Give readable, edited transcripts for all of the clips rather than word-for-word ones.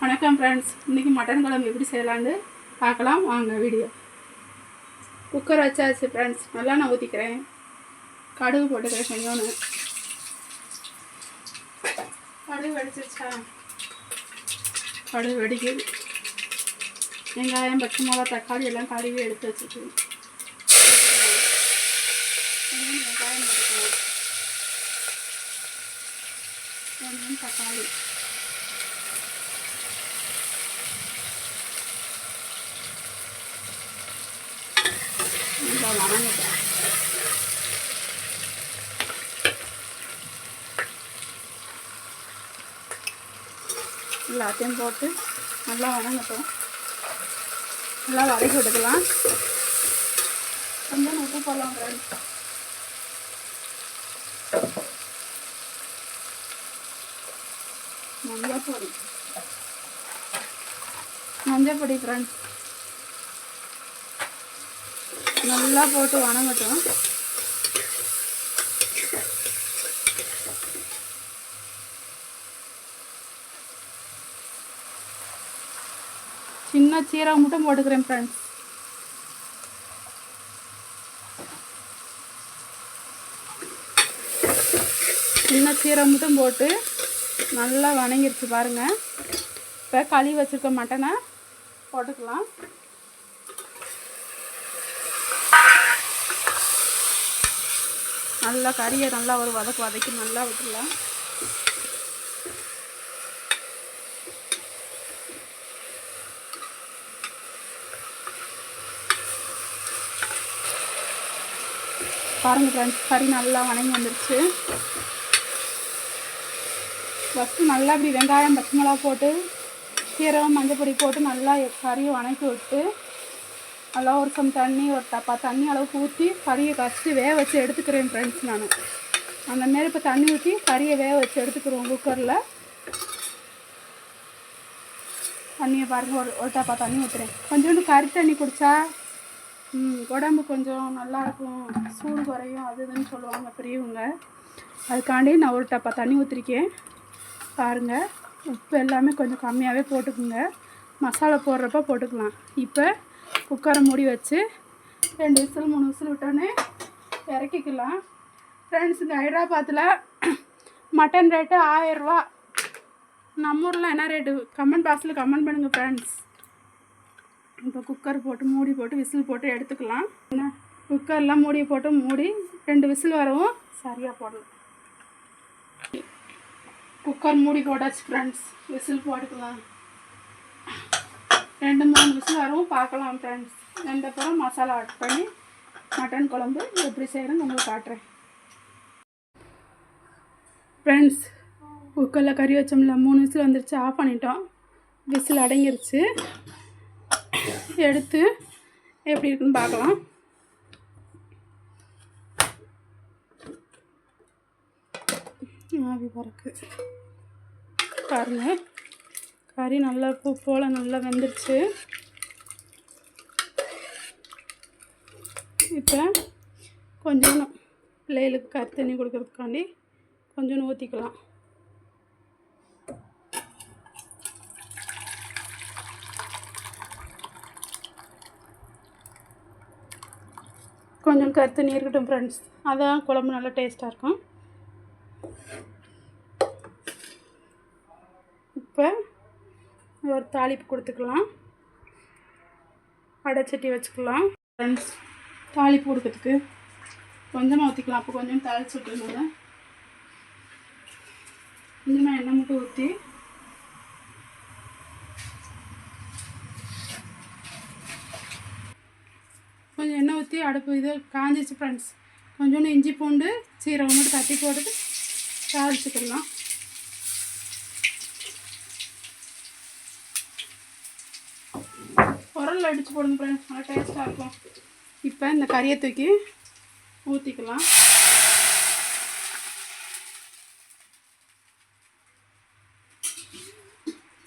வணக்கம் ஃப்ரெண்ட்ஸ், இன்றைக்கி மட்டன் குழம்பு எப்படி செய்யலான்னு பார்க்கலாம் வாங்க வீடியோ. குக்கர் வச்சாச்சு ஃப்ரெண்ட்ஸ், நல்லா நான் ஊற்றிக்கிறேன். கடுகு போட்டுக்கிறேன் கொஞ்சோன்னு. கடுகு வெடிச்சிருச்சா? கடுகு வெடிக்குது. வெங்காயம், பச்சை மிளகா, தக்காளி எல்லாம் கழுவி எடுத்து வச்சுட்டு வெங்காயம் போட்டுக்கலாம். வெங்காயம், தக்காளி நல்லா வணங்கட்டும். எல்லாத்தையும் போட்டு நல்லா வணங்கட்டும். நல்லா வதக்கி விட்டுக்கலாம். கொஞ்சம் உப்பு போடலாம் ஃப்ரெண்ட்ஸ். மஞ்சள் பொடி ஃப்ரெண்ட்ஸ் நல்லா போட்டு வணங்கட்டும். சின்ன சீரகம் மட்டும் போட்டுக்கிறேன் ஃப்ரெண்ட்ஸ். சின்ன சீரகம் மட்டும் போட்டு நல்லா வணங்கிருச்சு பாருங்கள். இப்போ கழுவி வச்சுருக்க மட்டனை போட்டுக்கலாம். நல்லா கறியை நல்லா ஒரு வதக்கி நல்லா விட்டுடலாம். பாருங்கள் ஃப்ரெண்ட்ஸ், கறி நல்லா வணங்கி வந்துடுச்சு. ஃபஸ்ட்டு நல்லா இப்படி வெங்காயம், பச்சை மிளகா போட்டு சீரகம், மஞ்சள் பொடி போட்டு நல்லா கறியை வணக்கி விட்டு நல்லா ஒரு சம் தண்ணி, ஒரு டப்பா தண்ணி அளவுக்கு ஊற்றி கறியை கசித்து வேக வச்சு எடுத்துக்கிறேன் ஃப்ரெண்ட்ஸ். நான் அந்தமாரி இப்போ தண்ணி ஊற்றி கறியை வேக வச்சு எடுத்துக்கிறோம் குக்கரில். தண்ணியை பாருங்கள், ஒரு டப்பா தண்ணி ஊற்றுறேன். கொஞ்சோண்டு கறி தண்ணி குடித்தா உடம்பு கொஞ்சம் நல்லாயிருக்கும், சூடு குறையும், அது இதுன்னு சொல்லுவாங்க பெரியவங்க. அதுக்காண்டி நான் ஒரு டப்பா தண்ணி ஊற்றிருக்கேன். பாருங்கள், உப்பு எல்லாமே கொஞ்சம் கம்மியாகவே போட்டுக்குங்க. மசாலா போடுறப்ப போட்டுக்கலாம். இப்போ குக்கரை மூடி வச்சு 2 விசில் 3 விசில் விட்டோன்னே இறக்கிக்கலாம் ஃப்ரெண்ட்ஸ். இங்கே ஹைதராபாத்தில் மட்டன் ரேட்டு 1000 ரூபா. நம்ம ஊரில் என்ன ரேட்டு கமெண்ட் பாக்ஸில் கமெண்ட் பண்ணுங்கள் ஃப்ரெண்ட்ஸ். இப்போ குக்கர் போட்டு மூடி போட்டு விசில் போட்டு எடுத்துக்கலாம். குக்கர்லாம் மூடி போட்டு 2 விசில் வரவும் சரியாக போடலாம். குக்கர் மூடி போட்டாச்சு ஃப்ரெண்ட்ஸ், விசில் போட்டுக்கலாம். 2-3 விசில் வரவும் பார்க்கலாம் ஃப்ரெண்ட்ஸ். வெந்தப்புறம் மசாலா ஆட் பண்ணி மட்டன் குழம்பு எப்படி செய்கிறேன்னு உங்களுக்கு காட்டுறேன் ஃப்ரெண்ட்ஸ். குக்கரில் கறி வச்சோம்ல, 3 விசில் வந்துருச்சு. ஆஃப் பண்ணிட்டோம். விசில் அடங்கிருச்சு. எடுத்து எப்படி இருக்குன்னு பார்க்கலாம். ஆவி பறக்கு பாருங்கள். கறி நல்லா பூ போல் நல்லா வெந்துருச்சு. இப்போ கொஞ்சோன்னு பிள்ளைகளுக்கு கறி தண்ணி கொடுக்கறதுக்காண்டி கொஞ்சோன்னு ஊற்றிக்கலாம். கொஞ்சம் கறி தண்ணி இருக்கட்டும் ஃப்ரெண்ட்ஸ், அதான் குழம்பு நல்லா டேஸ்ட்டாக இருக்கும். இப்போ ஒரு தாளிப்பு கொடுத்துக்கலாம். அடைச்சட்டி வச்சுக்கலாம் ஃப்ரெண்ட்ஸ். தாளிப்பு கொடுக்கறதுக்கு கொஞ்சமாக ஊற்றிக்கலாம். அப்போ கொஞ்சம் தாளிச்சு விட்டுருந்தோம். கொஞ்சமாக எண்ணெய் மட்டும் ஊற்றி கொஞ்சம் எண்ணெய் ஊற்றி அடுப்பு இது காஞ்சிச்சு ஃப்ரெண்ட்ஸ். கொஞ்சோண்டு இஞ்சி பூண்டு சீரகம் மட்டும் தட்டி போட்டுட்டு தாளிச்சுக்கலாம். உரலில் அடித்து போடுங்க ஃப்ரெண்ட்ஸ், நல்லா டேஸ்ட்டாக இருக்கும். இப்போ இந்த கறியை தூக்கி ஊற்றிக்கலாம்.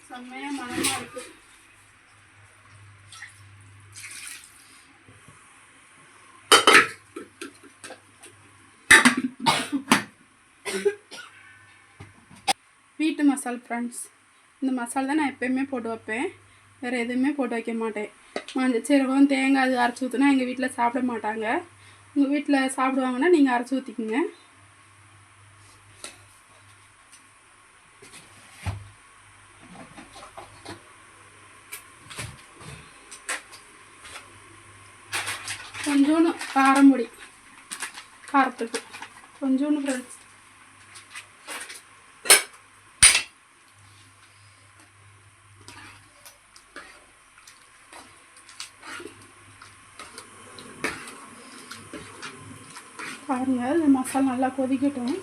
செம்மையாக மணமாக இருக்குது. வீட்டு மசாலா ஃப்ரெண்ட்ஸ். இந்த மசாலா தான் நான் எப்போயுமே போட்டு வைப்பேன், வேறு எதுவுமே போட்டு வைக்க மாட்டேன். மஞ்சள் சீரகம் தேங்காய் அது அரைச்சி ஊற்றினா எங்கள் வீட்டில் சாப்பிட மாட்டாங்க. உங்கள் வீட்டில் சாப்பிடுவாங்கன்னா நீங்கள் அரைச்சி ஊற்றிக்குங்க. கொஞ்சோண்டு காரம் பொடி, காரத்துக்கு கொஞ்சோண்டு ஃப்ரெண்ட்ஸ். பாருங்கள், இந்த மசாலா நல்லா கொதிக்கட்டும்.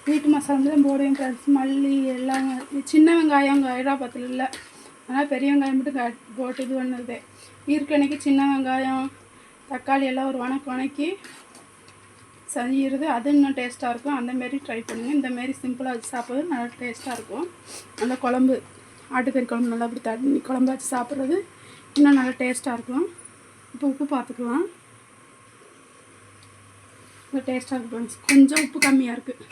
வீட்டு மசாலா தான் போடுவேன் ஃப்ரெண்ட்ஸ். மல்லி எல்லாம் சின்ன வெங்காயம் ஹைதராபாத்தில் இல்லை, அதனால் பெரிய வெங்காயம் மட்டும் போட்டு இது பண்ணது. ஈர்க்கணைக்கு சின்ன வெங்காயம் தக்காளி எல்லாம் ஒரு வணக்கி செஞ்சிடுது, அது இன்னும் டேஸ்ட்டாக இருக்கும். அந்தமாரி ட்ரை பண்ணுங்கள். இந்தமாரி சிம்பிளாக வச்சு சாப்பிட்றது நல்லா டேஸ்ட்டாக இருக்கும். அந்த குழம்பு ஆட்டுக்கறி குழம்பு நல்லா அப்படி தண்ணி குழம்பு வச்சு சாப்பிட்றது இன்னும் நல்லா டேஸ்ட்டாக இருக்கும். இப்போ உப்பு பார்த்துக்கலாம். ரொம்ப டேஸ்ட்டாக இருக்கும். கொஞ்சம் உப்பு கம்மியாக இருக்குது,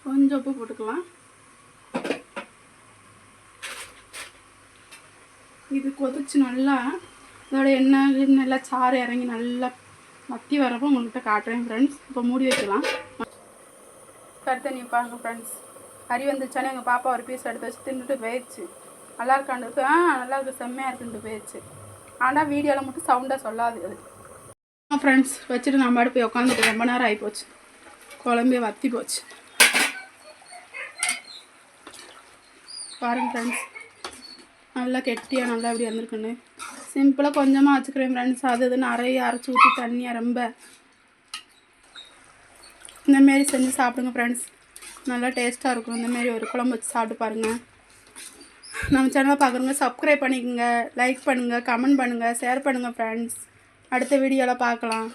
கொஞ்சம் உப்பு போட்டுக்கலாம். இது கொதிச்சு நல்லா இதோட எண்ணெய் நல்லா சாறு இறங்கி நல்லா மத்தி வரப்போ உங்கள்கிட்ட காட்டுறேன் ஃப்ரெண்ட்ஸ். இப்போ மூடி வைக்கலாம். கருத்தண்ணி பாருங்கள் ஃப்ரெண்ட்ஸ், கறி வந்துச்சானே எங்கள் பாப்பா ஒரு பீஸ் எடுத்து வச்சு தின்னுட்டு போயிடுச்சு. நல்லா இருக்காண்டுக்கு நல்லா இருக்குது, செம்மையாக இருக்குன்ட்டு போயிடுச்சு. ஆனால் வீடியோவில் மட்டும் சவுண்டாக சொல்லாது அது. ஃப்ரெண்ட்ஸ் வச்சுட்டு நம்ம அடுப்பு போய் உட்காந்துட்டு ரொம்ப நேரம் ஆகிப்போச்சு. குழம்பே வற்றி போச்சு பாருங்கள் ஃப்ரெண்ட்ஸ். நல்லா கெட்டியாக நல்லா இப்படி வந்திருக்குன்னு சிம்பிளாக கொஞ்சமாக வச்சுக்கிறேன் ஃப்ரெண்ட்ஸ். அது இது நிறைய அரைச்சி ஊற்றி தண்ணியாக ரொம்ப இந்தமாரி செஞ்சு சாப்பிடுங்க ஃப்ரெண்ட்ஸ். நல்லா டேஸ்ட்டாக இருக்கும். இந்தமாரி ஒரு குழம்பு வச்சு சாப்பிட்டு பாருங்கள். நம்ம சேனலை பார்க்குறவங்க சப்ஸ்கிரைப் பண்ணிக்கோங்க, லைக் பண்ணுங்கள், கமெண்ட் பண்ணுங்கள், ஷேர் பண்ணுங்கள் ஃப்ரெண்ட்ஸ். அடுத்த வீடியோவில் பார்க்கலாம்.